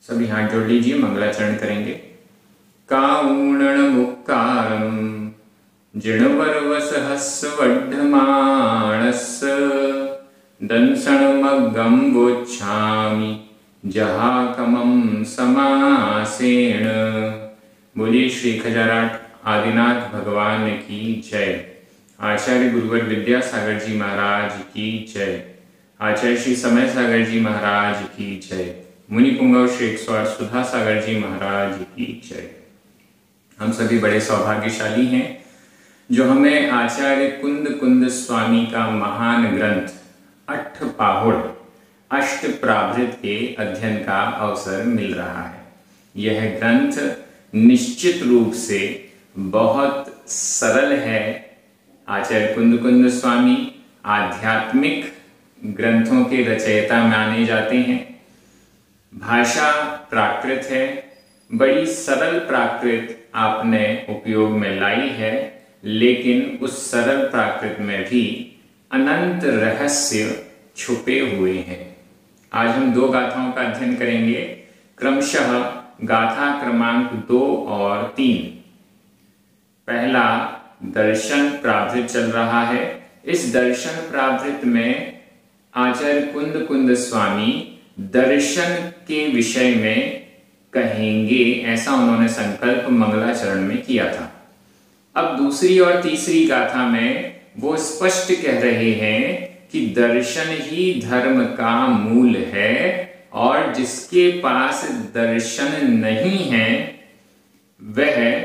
सभी हाथ जोड़ लीजिए, मंगलाचरण करेंगे। काऊणन मुक्कारम जिणवर्वसहस्वड्ढमाणस दंसनमग्गं वोच्छामि जहाकमं समासेन। बोलिए श्री खजाराट आदिनाथ भगवान की जय। आचार्य गुरुवर विद्यासागर जी महाराज की जय। आचार्य श्री समय सागर जी महाराज की जय। मुनि पुंगव श्री 108 सुधा सागर जी महाराज की जय। हम सभी बड़े सौभाग्यशाली हैं जो हमें आचार्य कुंद कुंद स्वामी का महान ग्रंथ अट्ठपाहुड़ अष्ट प्राभृत के अध्ययन का अवसर मिल रहा है। यह ग्रंथ निश्चित रूप से बहुत सरल है। आचार्य कुंद कुंद स्वामी आध्यात्मिक ग्रंथों के रचयिता माने जाते हैं। भाषा प्राकृत है, बड़ी सरल प्राकृत आपने उपयोग में लाई है, लेकिन उस सरल प्राकृत में भी अनंत रहस्य छुपे हुए हैं। आज हम दो गाथाओं का अध्ययन करेंगे, क्रमशः गाथा क्रमांक 2 और 3। पहला दर्शन प्राभृत चल रहा है। इस दर्शन प्राभृत में आचार्य कुंद कुंद स्वामी दर्शन के विषय में कहेंगे, ऐसा उन्होंने संकल्प मंगलाचरण में किया था। अब दूसरी और तीसरी गाथा में वो स्पष्ट कह रहे हैं कि दर्शन ही धर्म का मूल है और जिसके पास दर्शन नहीं है वह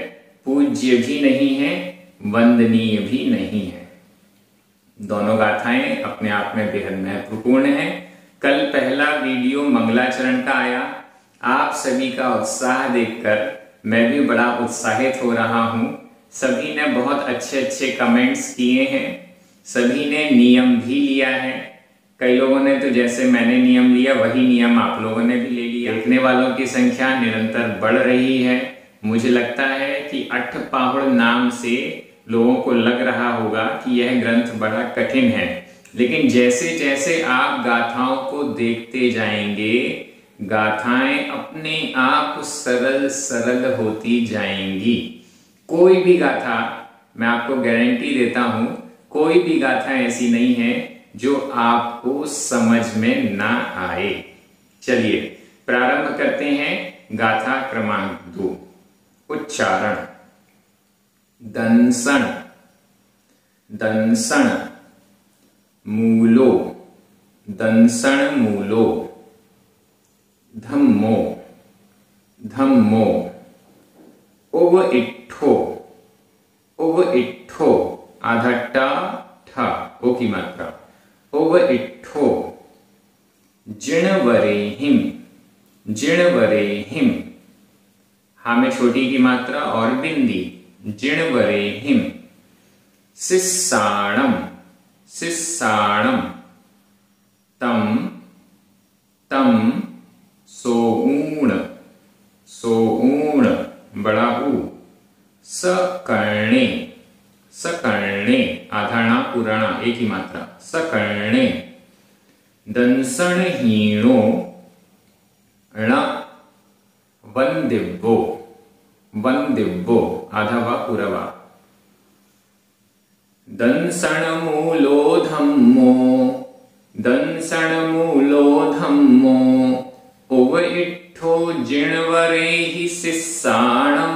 पूज्य भी नहीं है, वंदनीय भी नहीं है। दोनों गाथाएं अपने आप में बेहद महत्वपूर्ण हैं। कल पहला वीडियो मंगलाचरण का आया। आप सभी का उत्साह देखकर मैं भी बड़ा उत्साहित हो रहा हूं। सभी ने बहुत अच्छे अच्छे कमेंट्स किए हैं, सभी ने नियम भी लिया है। कई लोगों ने तो जैसे मैंने नियम लिया वही नियम आप लोगों ने भी ले लिया। देखने वालों की संख्या निरंतर बढ़ रही है। मुझे लगता है कि अट्ठपाहुड़ नाम से लोगों को लग रहा होगा कि यह ग्रंथ बड़ा कठिन है, लेकिन जैसे जैसे आप गाथाओं को देखते जाएंगे गाथाएं अपने आप सरल सरल होती जाएंगी। कोई भी गाथा, मैं आपको गारंटी देता हूं, कोई भी गाथा ऐसी नहीं है जो आपको समझ में ना आए। चलिए प्रारंभ करते हैं गाथा क्रमांक 2। उच्चारण। दंसन दंसन मूलो दंसन मूलो धम्मो धम्मो उव इट्ठो आधा टा ठा ओ की मात्रा उव इट्ठो जिणवरेहिम जिणवरेहिम हा में छोटी की मात्रा और बिंदी जिणवरेहिम सिस्साणम सिस्साणम तम तम सोऊण सोऊण बड़ा ऊ सकर्णे सकर्णे आधारणा पुराणा एक ही मात्रा सकर्णे दंसण हीणो ण वंदिव्यो वंदिव्यो आधा वा पुरवा दंसण मूलो धम्मो दंसण मूलो धम्मो उव इट्ठो जिणवरेहि सिस्साणम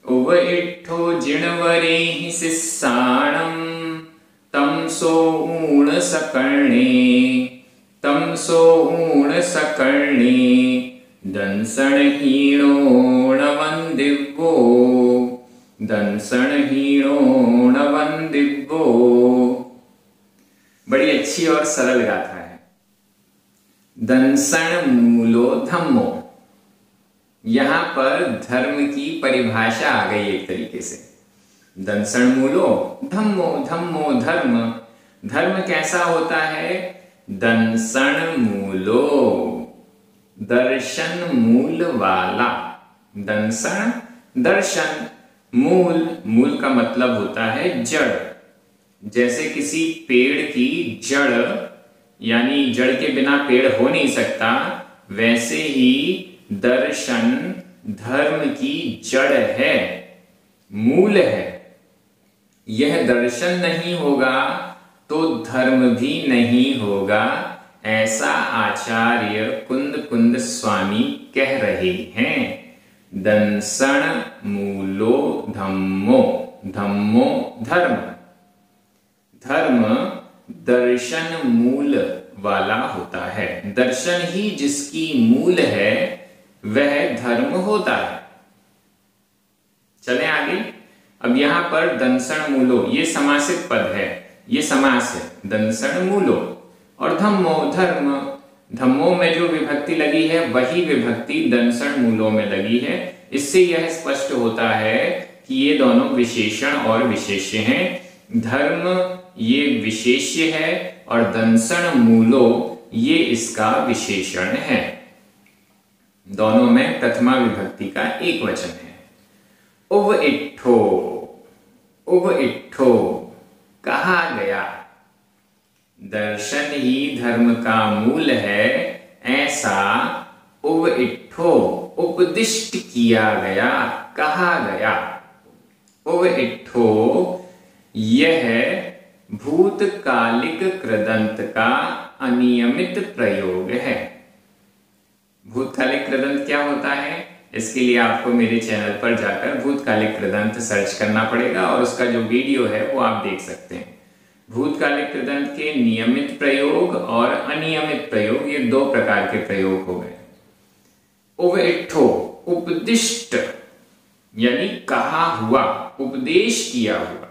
उव इट्ठो जिणवरेहि सिस्साणम तम सोऊण सकर्णे तम सोऊण सकर्णे दंसण हीणो ण वंदिव्यो दंसण हीणो ण वंदिव्यो। बड़ी अच्छी और सरल गाथा है। दंसण मूलो धम्मो, यहां पर धर्म की परिभाषा आ गई एक तरीके से। दंसण मूलो धम्मो, धम्मो धर्म। धर्म कैसा होता है? दंसण मूलो, दर्शन मूल वाला। दंसण दर्शन, मूल, मूल का मतलब होता है जड़। जैसे किसी पेड़ की जड़, यानी जड़ के बिना पेड़ हो नहीं सकता, वैसे ही दर्शन धर्म की जड़ है, मूल है। यह दर्शन नहीं होगा तो धर्म भी नहीं होगा, ऐसा आचार्य कुंद कुंद स्वामी कह रहे हैं। दंसण मूलो धम्मो, धम्मो धर्म, धर्म दर्शन मूल वाला होता है। दर्शन ही जिसकी मूल है वह धर्म होता है। चलें आगे। अब यहां पर दंसण मूलो ये समासित पद है, ये समास है। दंसण मूलो और धम्मो धर्म, धम्मो में जो विभक्ति लगी है वही विभक्ति दंसण मूलो में लगी है। इससे यह स्पष्ट होता है कि ये दोनों विशेषण और विशेष्य हैं। धर्म ये विशेष्य है और दंसण मूलो ये इसका विशेषण है। दोनों में प्रथमा विभक्ति का एक वचन है। उव इट्ठो, उव इट्ठो कहा गया, दर्शन ही धर्म का मूल है, ऐसा उव इट्ठो उपदिष्ट किया गया, कहा गया। उव इट्ठो यह भूतकालिक कृदंत का अनियमित प्रयोग है। भूतकालिक कृदंत क्या होता है, इसके लिए आपको मेरे चैनल पर जाकर भूतकालिक कृदंत सर्च करना पड़ेगा और उसका जो वीडियो है वो आप देख सकते हैं। भूतकालिक कृदंत के नियमित प्रयोग और अनियमित प्रयोग, ये दो प्रकार के प्रयोग हो गए। उव इट्ठो उपदिष्ट यानी कहा हुआ, उपदेश किया हुआ।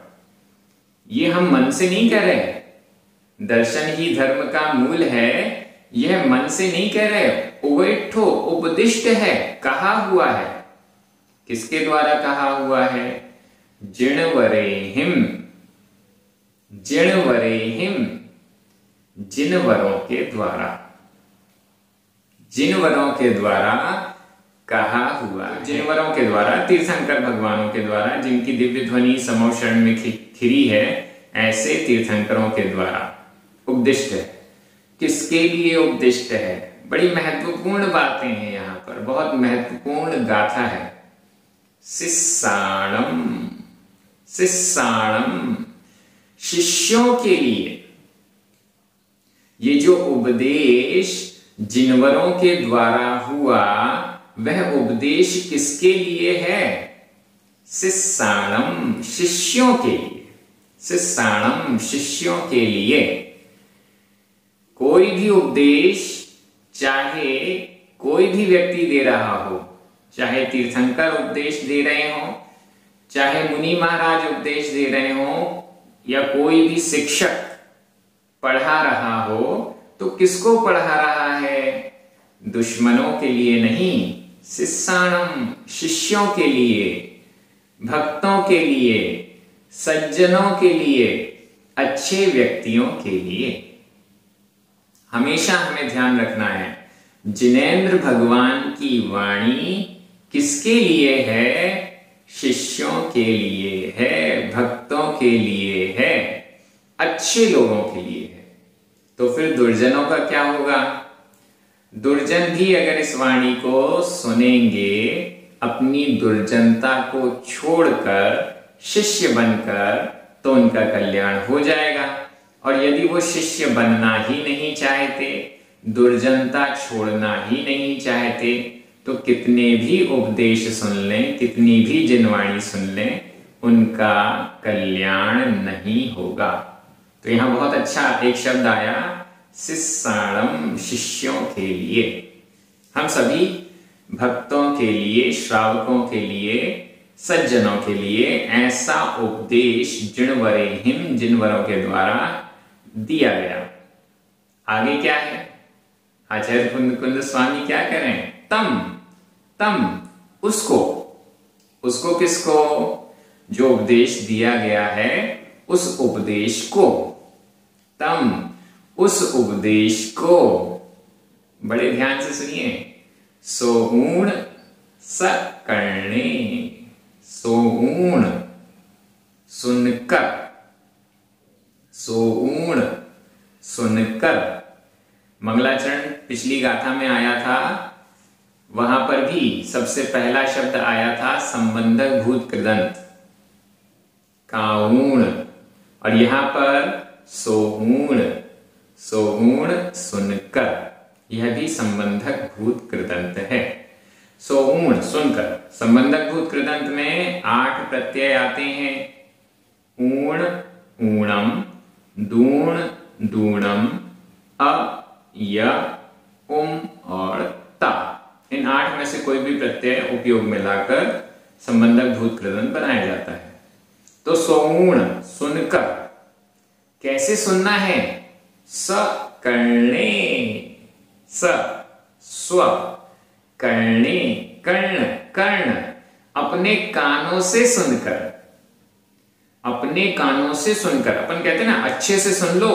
ये हम मन से नहीं कह रहे, दर्शन ही धर्म का मूल है, यह मन से नहीं कह रहे। उव इट्ठो उपदिष्ट है, कहा हुआ है। किसके द्वारा कहा हुआ है? जिणवरेहिम, जिणवरेहिम जिनवरों के द्वारा, जिनवरों के द्वारा कहा हुआ। जिनवरों के द्वारा तीर्थंकर भगवानों के द्वारा, जिनकी दिव्य ध्वनि समो शरण में खिरी है, ऐसे तीर्थंकरों के द्वारा उपदिष्ट है। किसके लिए उपदिष्ट है? बड़ी महत्वपूर्ण बातें हैं यहाँ पर, बहुत महत्वपूर्ण गाथा है। शिष्याणम, शिष्याणम शिष्यों के लिए। ये जो उपदेश जिनवरों के द्वारा हुआ वह उपदेश किसके लिए है? शिष्याणम शिष्यों के लिए, शिष्याणम शिष्यों के लिए। कोई भी उपदेश चाहे कोई भी व्यक्ति दे रहा हो, चाहे तीर्थंकर उपदेश दे रहे हो, चाहे मुनि महाराज उपदेश दे रहे हो, या कोई भी शिक्षक पढ़ा रहा हो, तो किसको पढ़ा रहा है? दुश्मनों के लिए नहीं, शिष्याणम शिष्यों के लिए, भक्तों के लिए, सज्जनों के लिए, अच्छे व्यक्तियों के लिए। हमेशा हमें ध्यान रखना है, जिनेंद्र भगवान की वाणी किसके लिए है? शिष्यों के लिए है, भक्तों के लिए है, अच्छे लोगों के लिए है। तो फिर दुर्जनों का क्या होगा? दुर्जन भी अगर इस वाणी को सुनेंगे, अपनी दुर्जनता को छोड़कर शिष्य बनकर, तो उनका कल्याण हो जाएगा। और यदि वो शिष्य बनना ही नहीं चाहते, दुर्जनता छोड़ना ही नहीं चाहते, तो कितने भी उपदेश सुन लें, कितनी भी जिनवाणी सुन लें, उनका कल्याण नहीं होगा। तो यहां बहुत अच्छा एक शब्द आया, शिष्याणम शिष्यों के लिए। हम सभी भक्तों के लिए, श्रावकों के लिए, सज्जनों के लिए ऐसा उपदेश जिणवरेहिम जिनवरों के द्वारा दिया गया। आगे क्या है? आचार्य कुंद कुंद स्वामी क्या करें? तम, तम उसको, उसको किसको? जो उपदेश दिया गया है उस उपदेश को, तम उस उपदेश को। बड़े ध्यान से सुनिए। सोऊण सकर्णे, सोऊण सुनकर, सोऊण सुनकर। मंगलाचरण पिछली गाथा में आया था वहां पर भी सबसे पहला शब्द आया था संबंधक भूत कृदंत काऊण, और यहां पर सोहूण, सोहूण सुनकर, यह भी संबंधक भूत कृदंत है। सोहूण सुनकर, संबंधक भूत कृदंत में 8 प्रत्यय आते हैं। ऊण ऊणम, दूण दूणम, अ, य, उम और ता। इन 8 में से कोई भी प्रत्यय उपयोग में लाकर संबंधक भूत कृदंत बनाया जाता है। तो सोहूण सुनकर, कैसे सुनना है? स कर्णे, स स्व कर्णे, कर्ण कर्ण, अपने कानों से सुनकर, अपने कानों से सुनकर। अपन कहते हैं ना अच्छे से सुन लो,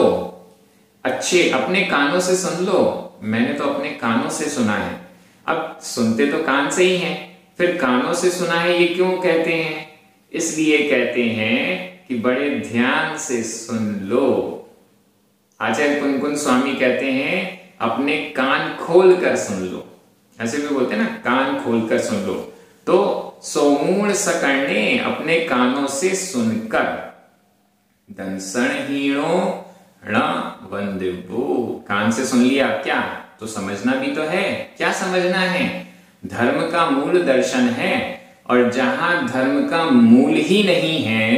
अच्छे अपने कानों से सुन लो। मैंने तो अपने कानों से सुना है। अब सुनते तो कान से ही हैं, फिर कानों से सुना है ये क्यों कहते हैं? इसलिए कहते हैं कि बड़े ध्यान से सुन लो। आचार्य कुनकुन स्वामी कहते हैं अपने कान खोल कर सुन लो, ऐसे भी बोलते हैं ना, कान खोल कर सुन लो। तो सोमूण सकर्णे, अपने कानों से सुनकर। दंसण हीणो ण वंदिवो, कान से सुन लिया, क्या तो समझना भी तो है। क्या समझना है? धर्म का मूल दर्शन है, और जहां धर्म का मूल ही नहीं है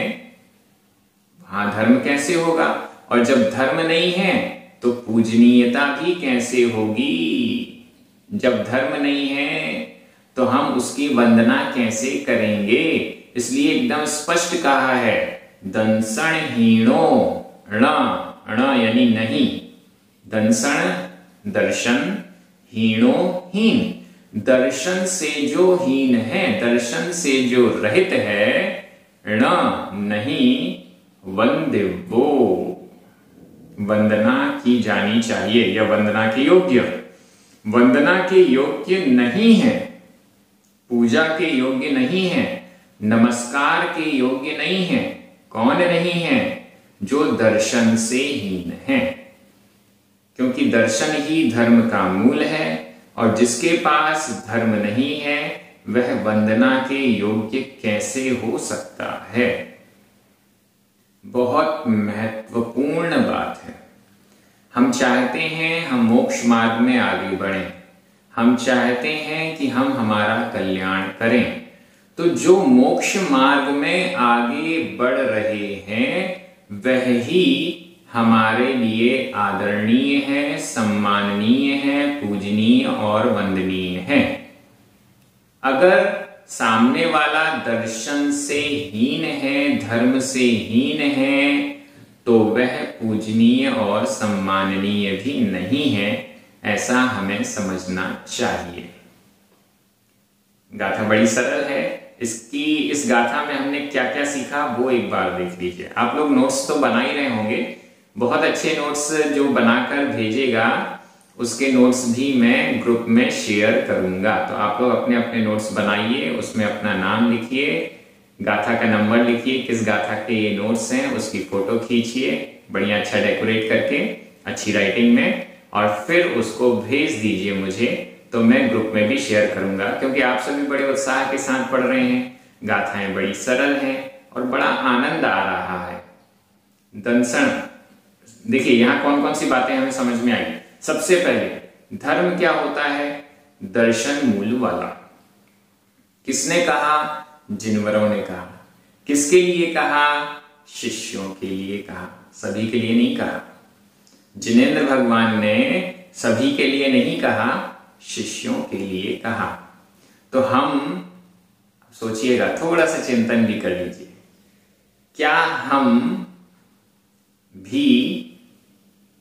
वहां धर्म कैसे होगा? और जब धर्म नहीं है तो पूजनीयता भी कैसे होगी? जब धर्म नहीं है तो हम उसकी वंदना कैसे करेंगे? इसलिए एकदम स्पष्ट कहा है, दंसण हीणो ण, ण यानी नहीं, दंसण दर्शन, हीणो हीन, दर्शन से जो हीन है, दर्शन से जो रहित है, ण नहीं, वंदिवो वंदना की जानी चाहिए या वंदना के योग्य। वंदना के योग्य नहीं है, पूजा के योग्य नहीं है, नमस्कार के योग्य नहीं है। कौन नहीं है? जो दर्शन से हीन है, क्योंकि दर्शन ही धर्म का मूल है, और जिसके पास धर्म नहीं है वह वंदना के योग्य कैसे हो सकता है? बहुत महत्वपूर्ण बात है। हम चाहते हैं हम मोक्ष मार्ग में आगे बढ़ें, हम चाहते हैं कि हम हमारा कल्याण करें। तो जो मोक्ष मार्ग में आगे बढ़ रहे हैं वह ही हमारे लिए आदरणीय है, सम्माननीय है, पूजनीय और वंदनीय है। अगर सामने वाला दर्शन से हीन है, धर्म से हीन है, तो वह पूजनीय और सम्माननीय भी नहीं है, ऐसा हमें समझना चाहिए। गाथा बड़ी सरल है। इस गाथा में हमने क्या क्या सीखा वो एक बार देख लीजिए। आप लोग नोट्स तो बना ही रहे होंगे, बहुत अच्छे नोट्स जो बनाकर भेजेगा उसके नोट्स भी मैं ग्रुप में शेयर करूंगा। तो आप लोग अपने अपने नोट्स बनाइए, उसमें अपना नाम लिखिए, गाथा का नंबर लिखिए, किस गाथा के ये नोट्स हैं उसकी फोटो खींचिए बढ़िया अच्छा डेकोरेट करके अच्छी राइटिंग में, और फिर उसको भेज दीजिए मुझे, तो मैं ग्रुप में भी शेयर करूंगा। क्योंकि आप सभी बड़े उत्साह के साथ पढ़ रहे हैं, गाथाएं बड़ी सरल हैं और बड़ा आनंद आ रहा है। दंसण, देखिए यहां कौन कौन सी बातें हमें समझ में आई। सबसे पहले धर्म क्या होता है? दर्शन मूल वाला। किसने कहा? जिनवरों ने कहा। किसके लिए कहा? शिष्यों के लिए कहा, सभी के लिए नहीं कहा। जिनेंद्र भगवान ने सभी के लिए नहीं कहा, शिष्यों के लिए कहा। तो हम सोचिएगा, थोड़ा सा चिंतन भी कर लीजिए, क्या हम भी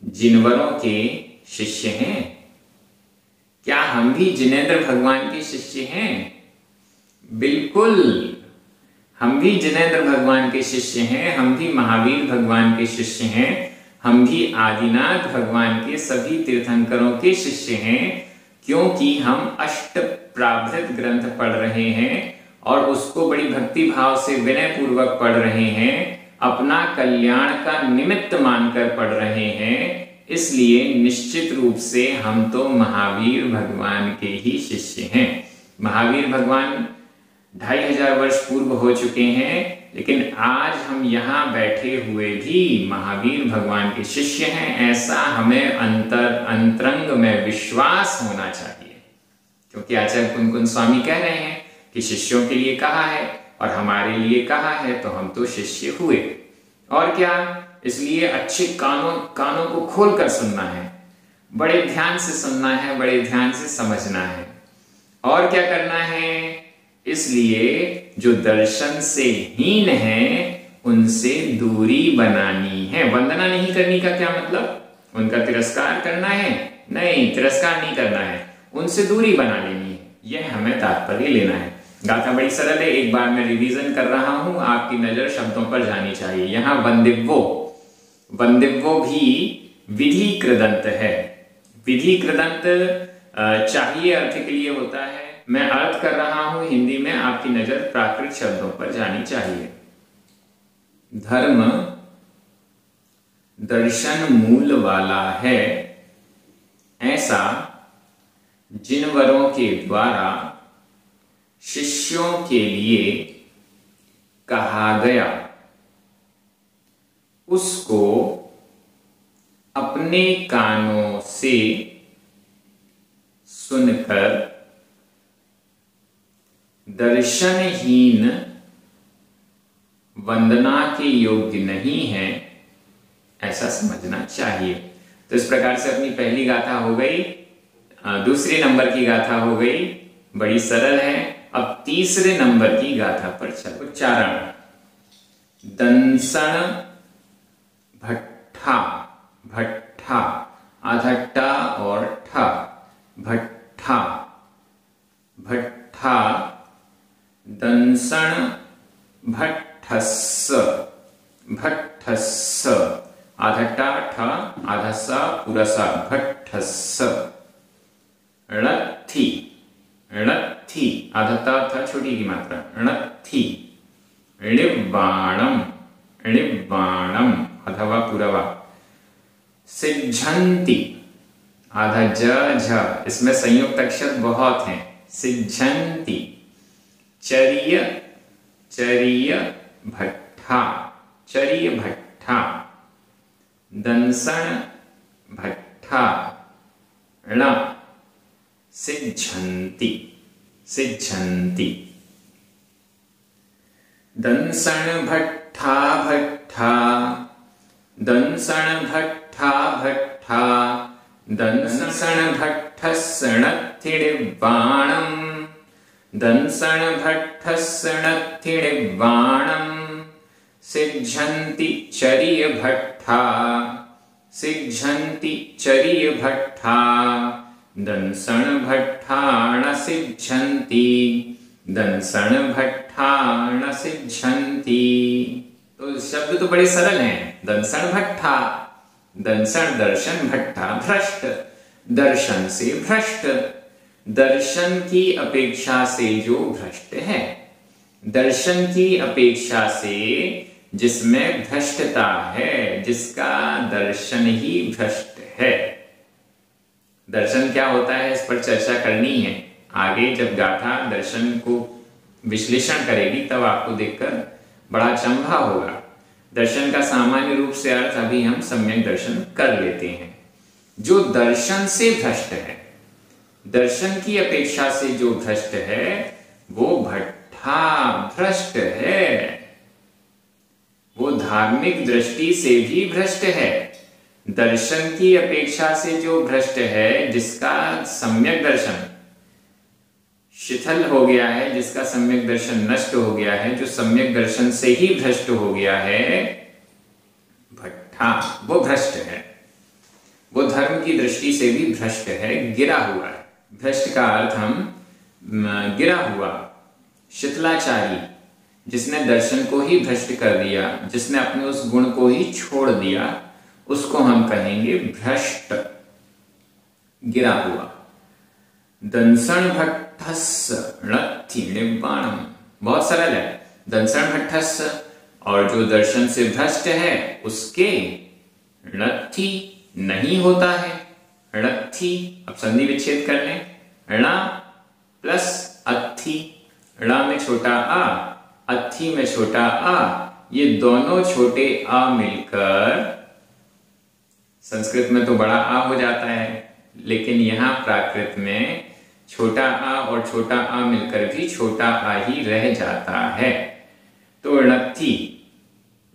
जिनवरों के शिष्य हैं? क्या हम भी जिनेंद्र भगवान के शिष्य हैं? बिल्कुल, हम भी जिनेंद्र भगवान के शिष्य हैं, हम भी महावीर भगवान के शिष्य हैं, हम भी आदिनाथ भगवान के सभी तीर्थंकरों के शिष्य हैं, क्योंकि हम अष्ट प्राभृत ग्रंथ पढ़ रहे हैं और उसको बड़ी भक्ति भाव से विनय पूर्वक पढ़ रहे हैं, अपना कल्याण का निमित्त मानकर पढ़ रहे हैं। इसलिए निश्चित रूप से हम तो महावीर भगवान के ही शिष्य हैं। महावीर भगवान 2500 वर्ष पूर्व हो चुके हैं, लेकिन आज हम यहाँ बैठे हुए भी महावीर भगवान के शिष्य हैं, ऐसा हमें अंतरंग में विश्वास होना चाहिए। क्योंकि आचार्य कुन स्वामी कह रहे हैं कि शिष्यों के लिए कहा है और हमारे लिए कहा है, तो हम तो शिष्य हुए। और क्या, इसलिए अच्छे कानों को खोलकर सुनना है, बड़े ध्यान से सुनना है, बड़े ध्यान से समझना है। और क्या करना है, इसलिए जो दर्शन से हीन है उनसे दूरी बनानी है। वंदना नहीं करने का क्या मतलब, उनका तिरस्कार करना है? नहीं, तिरस्कार नहीं करना है, उनसे दूरी बना लेनी है, यह हमें तात्पर्य लेना है। गाथा बड़ी सरल है, एक बार मैं रिवीजन कर रहा हूं, आपकी नजर शब्दों पर जानी चाहिए। यहाँ वंदिव्यो भी विधि कृदंत है। विधि कृदंत चाहिए अर्थ के लिए होता है। मैं अर्थ कर रहा हूं हिंदी में, आपकी नजर प्राकृत शब्दों पर जानी चाहिए। धर्म दर्शन मूल वाला है, ऐसा जिन वरों के द्वारा शिष्यों के लिए कहा गया, उसको अपने कानों से सुनकर दर्शनहीन वंदना के योग्य नहीं है, ऐसा समझना चाहिए। तो इस प्रकार से अपनी पहली गाथा हो गई, दूसरे नंबर की गाथा हो गई, बड़ी सरल है। अब तीसरे नंबर की गाथा पर चलो। उच्चारण, दंसण भट्ठा, भट्ठा आधा टा और ठा, भट्ठा भट्ठा, दंसण भट्ठस्स, भट्ठस्स आधा टा ठा आधा सा पूरा सा, भट्ठस्स। णत्थी, णत्थी आधा ता था छोटी की मात्रा, णत्थी। णिब्बाणम, णिब्बाणम आधा वा पूरा वा। सिज्झन्ति आधा ज झ, इसमें संयुक्त अक्षर बहुत हैं, सिज्झन्ति। चर्य, चर्य भट्ठा, चर्य भट्ठा। दंसण भट्ठा, ण सिज्झन्ति, सिज्झन्ति। दंसण भट्ठा भट्ठा, दंसण भट्ठा भट्ठा, दंसण भट्ठस्सणत्थिडिब्बाणम्, दंसण भट्ठस्सणत्थिडिब्बाणम्। सिज्झन्ति चर्य भट्ठा, सिज्झन्ति चर्य भट्ठा, दंसण भट्ठा न सिज्झन्ति, दंसण भट्ठा न सिज्झन्ति। तो शब्द तो बड़े सरल हैं। दंसण भट्ठा, दंसण दर्शन, भट्ठा भ्रष्ट, दर्शन से भ्रष्ट, दर्शन की अपेक्षा से जो भ्रष्ट है, दर्शन की अपेक्षा से जिसमें भ्रष्टता है, जिसका दर्शन ही भ्रष्ट है। दर्शन क्या होता है, इस पर चर्चा करनी है आगे। जब गाथा दर्शन को विश्लेषण करेगी तब आपको देखकर बड़ा अचंभा होगा। दर्शन का सामान्य रूप से अर्थ अभी हम सम्यक दर्शन कर लेते हैं। जो दर्शन से भ्रष्ट है, दर्शन की अपेक्षा से जो भ्रष्ट है, वो भट्ठा भ्रष्ट है, वो धार्मिक दृष्टि से भी भ्रष्ट है। दर्शन की अपेक्षा से जो भ्रष्ट है, जिसका सम्यक दर्शन शिथिल हो गया है, जिसका सम्यक दर्शन नष्ट हो गया है, जो सम्यक दर्शन से ही भ्रष्ट हो गया है, भट्ठा वो भ्रष्ट है, वो धर्म की दृष्टि से भी भ्रष्ट है, गिरा हुआ है। भ्रष्ट का अर्थ हम गिरा हुआ, शिथिलाचारी, जिसने दर्शन को ही भ्रष्ट कर दिया, जिसने अपने उस गुण को ही छोड़ दिया, उसको हम कहेंगे भ्रष्ट, गिरा हुआ। दंसण भट्ठस्स णत्थिडिब्बाणम्, बहुत सरल है। दंसण भट्ठस्स, और जो दर्शन से भ्रष्ट है उसके णत्थि नहीं होता है। णत्थि, अब संधि विच्छेद कर लें, ण प्लस अत्थि छोटा आ, अत्थी में छोटा आ, ये दोनों छोटे आ मिलकर, संस्कृत में तो बड़ा आ हो जाता है, लेकिन यहां प्राकृत में छोटा आ और छोटा आ मिलकर भी छोटा आ ही रह जाता है। तो णत्थी,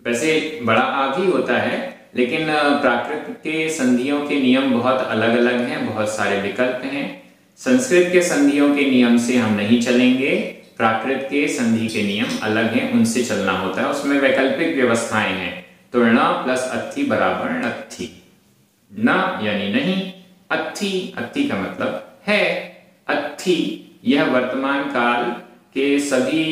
वैसे बड़ा आ भी होता है, लेकिन प्राकृत के संधियों के नियम बहुत अलग अलग हैं, बहुत सारे विकल्प हैं। संस्कृत के संधियों के नियम से हम नहीं चलेंगे, प्राकृत के संधि के नियम अलग हैं, उनसे चलना होता है, उसमें वैकल्पिक व्यवस्थाएं हैं। तो ण प्लस अत्थी बराबर णत्थी। न यानी नहीं, अत्थी, अत्थी का मतलब है। अत्थी यह वर्तमान काल के सभी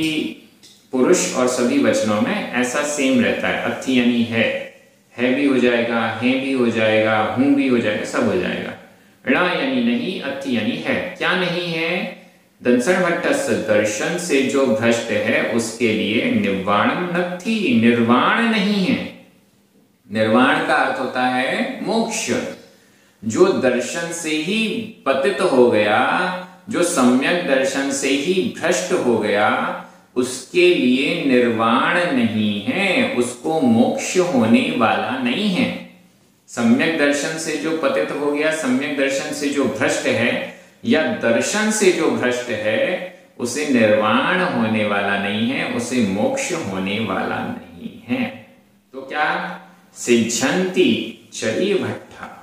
पुरुष और सभी वचनों में ऐसा सेम रहता है। अत्थी यानी है भी हो जाएगा, है भी हो जाएगा, हूं भी हो जाएगा, सब हो जाएगा। ण यानी नहीं, अत्थी यानी है। क्या नहीं है? दंसण भट्टस्य, दर्शन से जो भ्रष्ट है उसके लिए निर्वाणम नत्थी, निर्वाण नहीं है। निर्वाण का अर्थ होता है मोक्ष। जो दर्शन से ही पतित हो गया, जो सम्यक दर्शन से ही भ्रष्ट हो गया, उसके लिए निर्वाण नहीं है, उसको मोक्ष होने वाला नहीं है। सम्यक दर्शन से जो पतित हो गया, सम्यक दर्शन से जो भ्रष्ट है, या दर्शन से जो भ्रष्ट है, उसे निर्वाण होने वाला नहीं है, उसे मोक्ष होने वाला नहीं है। तो क्या? सिद्धंति चरिय भट्टा।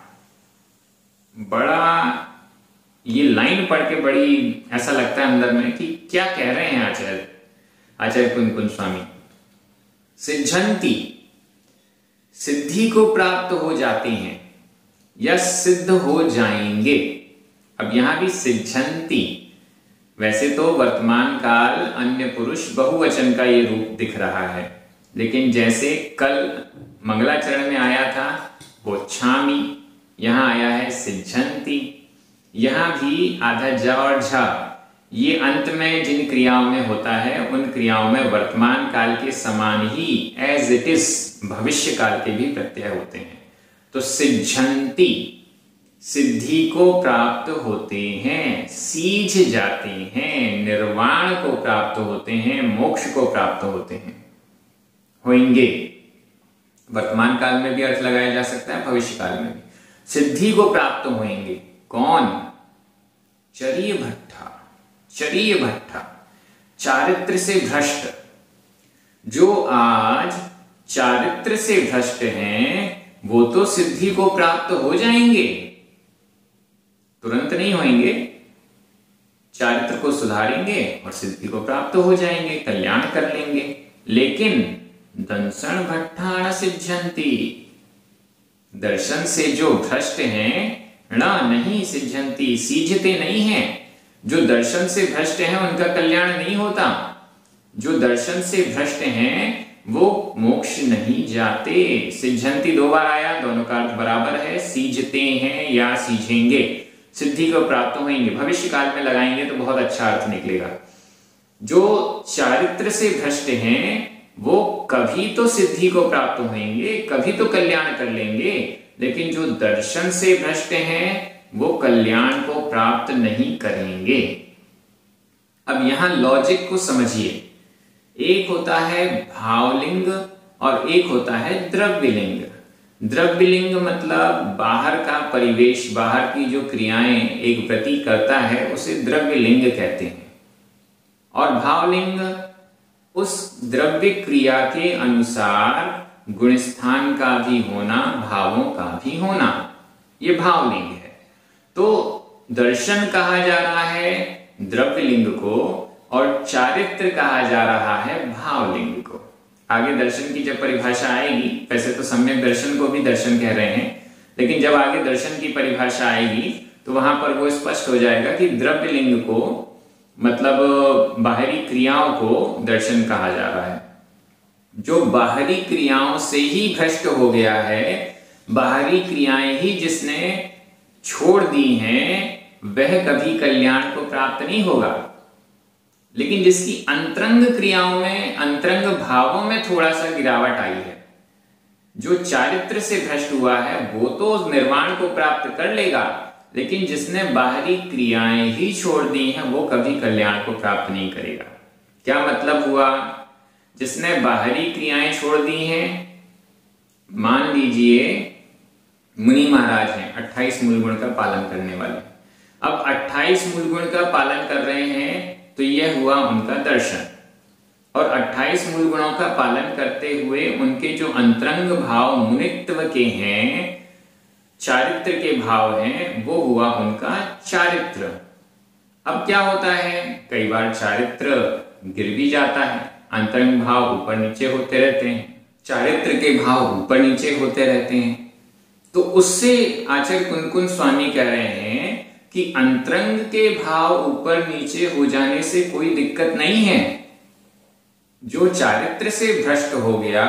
बड़ा ये लाइन पढ़ के बड़ी ऐसा लगता है अंदर में कि क्या कह रहे हैं आचार्य कुंकुन स्वामी। सिद्धंति, सिद्धि को प्राप्त हो जाते हैं या सिद्ध हो जाएंगे। अब यहां भी सिद्धंति, वैसे तो वर्तमान काल अन्य पुरुष बहुवचन का ये रूप दिख रहा है, लेकिन जैसे कल मंगलाचरण में आया था बोच्छामी, यहां आया है सिद्धंति। यहां भी आधा ज और झ, ये अंत में जिन क्रियाओं में होता है उन क्रियाओं में वर्तमान काल के समान ही एज इट इज भविष्य काल के भी प्रत्यय होते हैं। तो सिद्धंति, सिद्धि को प्राप्त होते हैं, सीझ जाते हैं, निर्वाण को प्राप्त होते हैं, मोक्ष को प्राप्त होते हैं, होंगे। वर्तमान काल में भी अर्थ लगाया जा सकता है, भविष्य काल में भी। सिद्धि को प्राप्त होंगे। कौन? चरिय भट्टा। चरिय भट्टा, चारित्र से भ्रष्ट। जो आज चारित्र से भ्रष्ट हैं, वो तो सिद्धि को प्राप्त हो जाएंगे, तुरंत नहीं होंगे। चारित्र को सुधारेंगे और सिद्धि को प्राप्त हो जाएंगे, कल्याण कर लेंगे। लेकिन दंसण भट्टा सिद्धंति, दर्शन से जो भ्रष्ट हैं, नहीं सिद्धंति, सीझते नहीं हैं। जो दर्शन से भ्रष्ट हैं उनका कल्याण नहीं होता। जो दर्शन से भ्रष्ट हैं वो मोक्ष नहीं जाते। सिद्धंति दो बार आया, दोनों का अर्थ बराबर है, सीझते हैं या सीझेंगे, सिद्धि को प्राप्त होंगे। भविष्य काल में लगाएंगे तो बहुत अच्छा अर्थ निकलेगा। जो चारित्र से भ्रष्ट हैं वो कभी तो सिद्धि को प्राप्त होंगे, कभी तो कल्याण कर लेंगे, लेकिन जो दर्शन से भ्रष्ट हैं वो कल्याण को प्राप्त नहीं करेंगे। अब यहां लॉजिक को समझिए। एक होता है भावलिंग और एक होता है द्रव्यलिंग। द्रव्यलिंग मतलब बाहर का परिवेश, बाहर की जो क्रियाएं एक प्रति करता है उसे द्रव्यलिंग कहते हैं। और भावलिंग उस द्रव्य क्रिया के अनुसार गुणस्थान का भी होना, भावों का भी होना, ये भावलिंग है। तो दर्शन कहा जा रहा है द्रव्यलिंग को और चारित्र कहा जा रहा है भावलिंग को। आगे दर्शन की जब परिभाषा आएगी, वैसे तो सम्यक दर्शन को भी दर्शन कह रहे हैं, लेकिन जब आगे दर्शन की परिभाषा आएगी तो वहां पर वो स्पष्ट हो जाएगा कि द्रव्यलिंग को मतलब बाहरी क्रियाओं को दर्शन कहा जा रहा है। जो बाहरी क्रियाओं से ही भ्रष्ट हो गया है, बाहरी क्रियाएं ही जिसने छोड़ दी हैं, वह कभी कल्याण को प्राप्त नहीं होगा। लेकिन जिसकी अंतरंग क्रियाओं में, अंतरंग भावों में थोड़ा सा गिरावट आई है, जो चारित्र से भ्रष्ट हुआ है, वो तो निर्वाण को प्राप्त कर लेगा, लेकिन जिसने बाहरी क्रियाएं ही छोड़ दी हैं वो कभी कल्याण को प्राप्त नहीं करेगा। क्या मतलब हुआ? जिसने बाहरी क्रियाएं छोड़ दी हैं, मान लीजिए मुनि महाराज हैं, 28 मूल गुण का पालन करने वाले। अब 28 मूल गुण का पालन कर रहे हैं तो यह हुआ उनका दर्शन। और 28 मूल गुणों का पालन करते हुए उनके जो अंतरंग भाव मुनित्व के हैं, चारित्र के भाव हैं, वो हुआ उनका चारित्र। अब क्या होता है, कई बार चारित्र गिर भी जाता है, अंतरंग भाव ऊपर नीचे होते रहते हैं, चारित्र के भाव ऊपर नीचे होते रहते हैं। तो उससे आचार्य कुन-कुन स्वामी कह रहे हैं कि अंतरंग के भाव ऊपर नीचे हो जाने से कोई दिक्कत नहीं है। जो चारित्र से भ्रष्ट हो गया,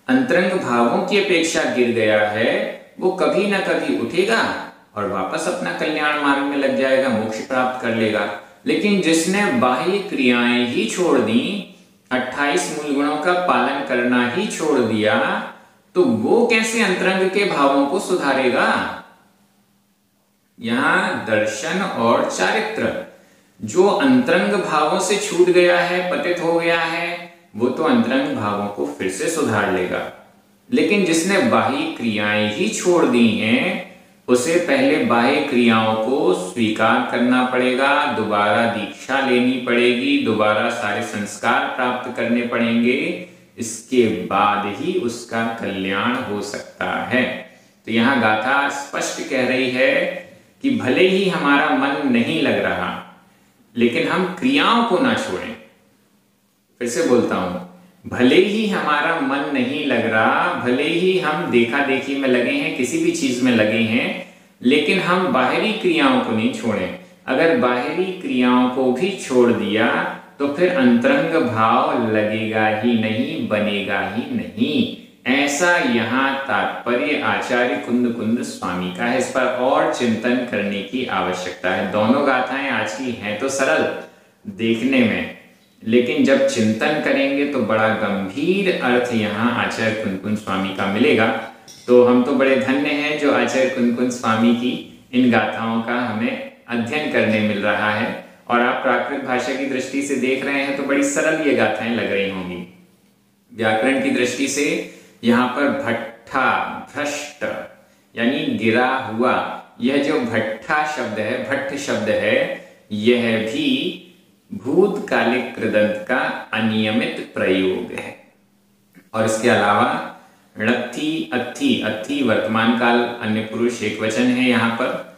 अंतरंग भावों की अपेक्षा गिर गया है, वो कभी ना कभी उठेगा और वापस अपना कल्याण मार्ग में लग जाएगा, मोक्ष प्राप्त कर लेगा। लेकिन जिसने बाह्य क्रियाएं ही छोड़ दी, 28 मूल गुणों का पालन करना ही छोड़ दिया, तो वो कैसे अंतरंग के भावों को सुधारेगा? यहां दर्शन और चारित्र, जो अंतरंग भावों से छूट गया है, पतित हो गया है, वो तो अंतरंग भावों को फिर से सुधार लेगा। लेकिन जिसने बाह्य क्रियाएं ही छोड़ दी हैं, उसे पहले बाह्य क्रियाओं को स्वीकार करना पड़ेगा, दोबारा दीक्षा लेनी पड़ेगी, दोबारा सारे संस्कार प्राप्त करने पड़ेंगे, इसके बाद ही उसका कल्याण हो सकता है। तो यहां गाथा स्पष्ट कह रही है कि भले ही हमारा मन नहीं लग रहा, लेकिन हम क्रियाओं को ना छोड़ें। फिर से बोलता हूं, भले ही हमारा मन नहीं लग रहा, भले ही हम देखा देखी में लगे हैं, किसी भी चीज में लगे हैं, लेकिन हम बाहरी क्रियाओं को नहीं छोड़ें। अगर बाहरी क्रियाओं को भी छोड़ दिया तो फिर अंतरंग भाव लगेगा ही नहीं, बनेगा ही नहीं। ऐसा यहाँ तात्पर्य आचार्य कुंद स्वामी का है। इस पर और चिंतन करने की आवश्यकता है। दोनों गाथाएं आज की हैं तो सरल देखने में, लेकिन जब चिंतन करेंगे तो बड़ा गंभीर अर्थ यहाँ आचार्य कुंद स्वामी का मिलेगा। तो हम तो बड़े धन्य हैं जो आचार्य कुंद स्वामी की इन गाथाओं का हमें अध्ययन करने मिल रहा है। और आप प्राकृत भाषा की दृष्टि से देख रहे हैं तो बड़ी सरल ये गाथाएं लग रही होंगी। व्याकरण की दृष्टि से यहाँ पर भट्ठा, भ्रष्ट यानी गिरा हुआ, यह जो भट्ठा शब्द है, भट्ट शब्द है, यह भी भूतकालिक कृदंत का अनियमित प्रयोग है। और इसके अलावा णत्थी, अत्थी, अत्थी वर्तमान काल अन्य पुरुष एक वचन है यहाँ पर,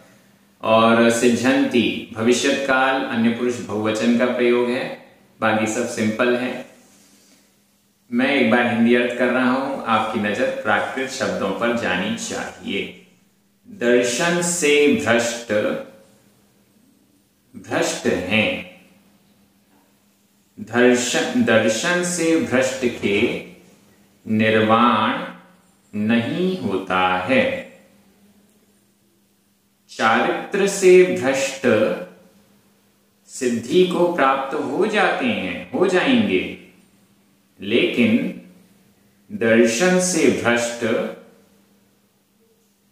और सिद्ध्यंती भविष्यत काल अन्य पुरुष बहुवचन का प्रयोग है। बाकी सब सिंपल है। मैं एक बार हिंदी अर्थ कर रहा हूं, आपकी नजर प्राकृत शब्दों पर जानी चाहिए। दर्शन से भ्रष्ट, भ्रष्ट हैं। दर्शन से भ्रष्ट के निर्वाण नहीं होता है। चारित्र से भ्रष्ट सिद्धि को प्राप्त हो जाते हैं, हो जाएंगे, लेकिन दर्शन से भ्रष्ट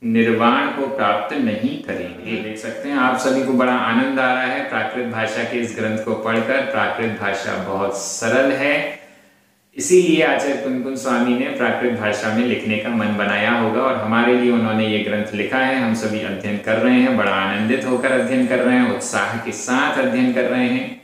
निर्वाण को प्राप्त नहीं करेंगे। देख सकते हैं आप सभी को बड़ा आनंद आ रहा है प्राकृत भाषा के इस ग्रंथ को पढ़कर। प्राकृत भाषा बहुत सरल है, इसीलिए आचार्य कुन स्वामी ने प्राकृत भाषा में लिखने का मन बनाया होगा और हमारे लिए उन्होंने ये ग्रंथ लिखा है। हम सभी अध्ययन कर रहे हैं, बड़ा आनंदित होकर अध्ययन कर रहे हैं, उत्साह के साथ अध्ययन कर रहे हैं।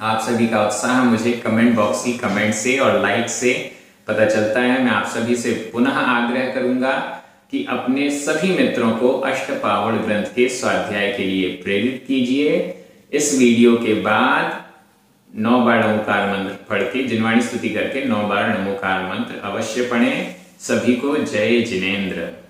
आप सभी का उत्साह मुझे कमेंट बॉक्स की कमेंट से और लाइक से पता चलता है। मैं आप सभी से पुनः आग्रह करूंगा कि अपने सभी मित्रों को अष्टपावड़ ग्रंथ के स्वाध्याय के लिए प्रेरित कीजिए। इस वीडियो के बाद 9 बार नमोकार मंत्र पढ़ के, जिनवाणी स्तुति करके 9 बार नमोकार मंत्र अवश्य पढ़ें। सभी को जय जिनेंद्र।